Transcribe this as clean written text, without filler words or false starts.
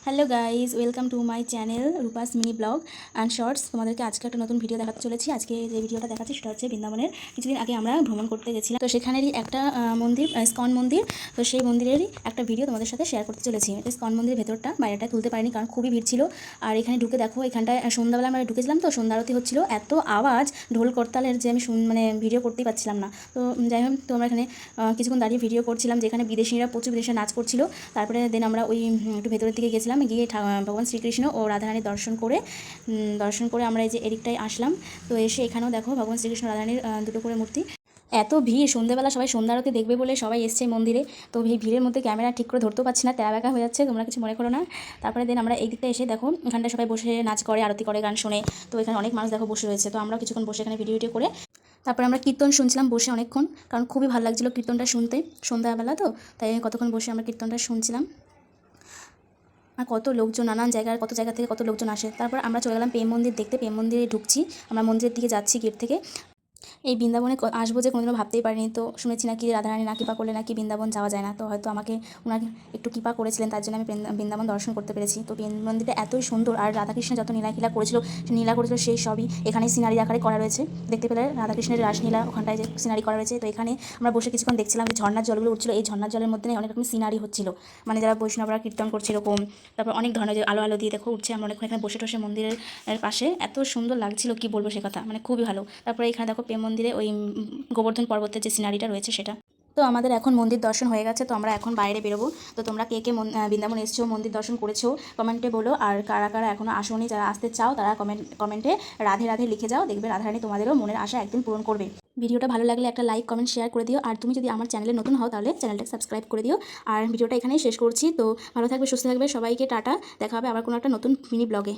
Hello guys, welcome to my channel Rupa's mini vlog and shorts. তোমাদেরকে আজকে একটা নতুন ভিডিও দেখাতে চলেছি। আজকে যে ভিডিওটা দেখাচ্ছি সেটা হচ্ছে বৃন্দাবনের কিছুদিন আগে আমরা ভ্রমণ করতে গেছিলাম। তো সেখানেরই একটা মন্দির, ইস্কন মন্দির। তো সেই মন্দিরেরই একটা ভিডিও তোমাদের সাথে শেয়ার করতে চলেছি। ইস্কন মন্দিরের ভেতরটা বাইরেটা তুলতে পারিনি কারণ খুবই ভিড় ছিল। আর এখানে ঢুকে দেখো, এখানটায় সন্ধ্যাবেলা আমরা ঢুকেছিলাম, তো সন্ধ্যা আরতি হচ্ছিল। এত আওয়াজ ঢোল করতালের যে আমি ভিডিও করতেই পারছিলাম না। তো যাই হোক, তো আমরা এখানে কিছুক্ষণ দাঁড়িয়ে ভিডিও করছিলাম, যেখানে প্রচুর বিদেশিরা নাচ করছিল। তারপরে দেন আমরা ওই একটু ভেতরের দিকে গেছিলাম, গিয়ে ভগবান শ্রীকৃষ্ণ ও রাধারানীর দর্শন করে আমরা এই যে এদিকটায় আসলাম। তো এসে এখানেও দেখো ভগবান শ্রীকৃষ্ণ রাধারানীর দুটো করে মূর্তি। এত ভিড়, সন্ধ্যেবেলা সবাই সন্ধ্যা আরতি দেখবে বলে সবাই এসছে মন্দিরে। তো এই ভিড়ের মধ্যে ক্যামেরা ঠিক করে ধরতেও পারছি না, তেরা হয়ে যাচ্ছে, তোমরা কিছু মনে করো না। তারপরে দেন আমরা এই দিকটা এসে দেখো, এখানটা সবাই বসে নাচ করে, আরতি করে, গান শোনে। তো এখানে অনেক মানুষ দেখো বসে রয়েছে। তো আমরা কিছুক্ষণ বসে এখানে ভিডিও করে তারপর আমরা কীর্তন শুনছিলাম বসে অনেকক্ষণ, কারণ খুবই ভালো লাগছিলো কীর্তনটা শুনতে। সন্ধ্যাবেলা তো তাই কতক্ষণ বসে আমরা কীর্তনটা শুনছিলাম। আর কত লোকজন, নানান জায়গার কত জায়গা থেকে কত লোকজন আসে। তারপর আমরা চলে গেলাম প্রেম মন্দির দেখতে। প্রেম মন্দিরে ঢুকছি, আমরা মন্দিরের দিকে যাচ্ছি গেট থেকে। এই বৃন্দাবনে আসবো যে কোনোদিনও ভাবতেই পারিনি। তো শুনেছি নাকি রাধারানী না কৃপা করলে নাকি বৃন্দাবন যাওয়া যায় না। তো হয়তো আমাকে ওনাকে একটু কৃপা করেছিলেন, তার জন্য আমি বৃন্দাবন দর্শন করতে পেরেছি। তো প্রেম মন্দিরটা এতই সুন্দর, আর রাধাকৃষ্ণ যত নীলা করেছিল, সেই সবই এখানে সিনারি আকারে করা রয়েছে। দেখতে পেলে রাধাকৃষ্ণের রাসলীলা ওখানটায় যে সিনারি করা রয়েছে। তো এখানে আমরা বসে কিছুক্ষণ দেখছিলাম যে ঝর্ণার জলগুলো উঠছিল। এই ঝর্ণার জলের মধ্যে অনেক রকম সিনারি হচ্ছিল, মানে যারা বৈষ্ণবরা কীর্তন করছে এরকম। তারপর অনেক ধরনের যে আলো দিয়ে দেখো উঠছে। আমরা অনেকক্ষণ এখানে বসে টসে মন্দিরের পাশে, এত সুন্দর লাগছিল কি বলবো সে কথা, মানে খুবই ভালো। তারপরে এখানে দেখো প্রেম মন্দিরে ওই গোবর্ধন পর্বতের যে সিনারিটা রয়েছে সেটা। তো আমাদের এখন মন্দির দর্শন হয়ে গেছে, তো আমরা এখন বাইরে বেরোবো। তো তোমরা কে কে বৃন্দাবন এসছো, মন্দির দর্শন করেছো, কমেন্টে বলো। আর কারা কারা এখনও আসোনি, যারা আসতে চাও তারা কমেন্টে রাধে রাধে লিখে যাও। দেখবে রাধারানী তোমাদেরও মনের আশা একদিন পূরণ করবে। ভিডিওটা ভালো লাগলে একটা লাইক, কমেন্ট, শেয়ার করে দিও। আর তুমি যদি আমার চ্যানেলে নতুন হও তাহলে চ্যানেলটা সাবস্ক্রাইব করে দিও। আর ভিডিওটা এখানেই শেষ করছি। তো ভালো থাকবে, সুস্থ থাকবে, সবাইকে টাটা। দেখা হবে আবার কোনো একটা নতুন মিনি ব্লগে।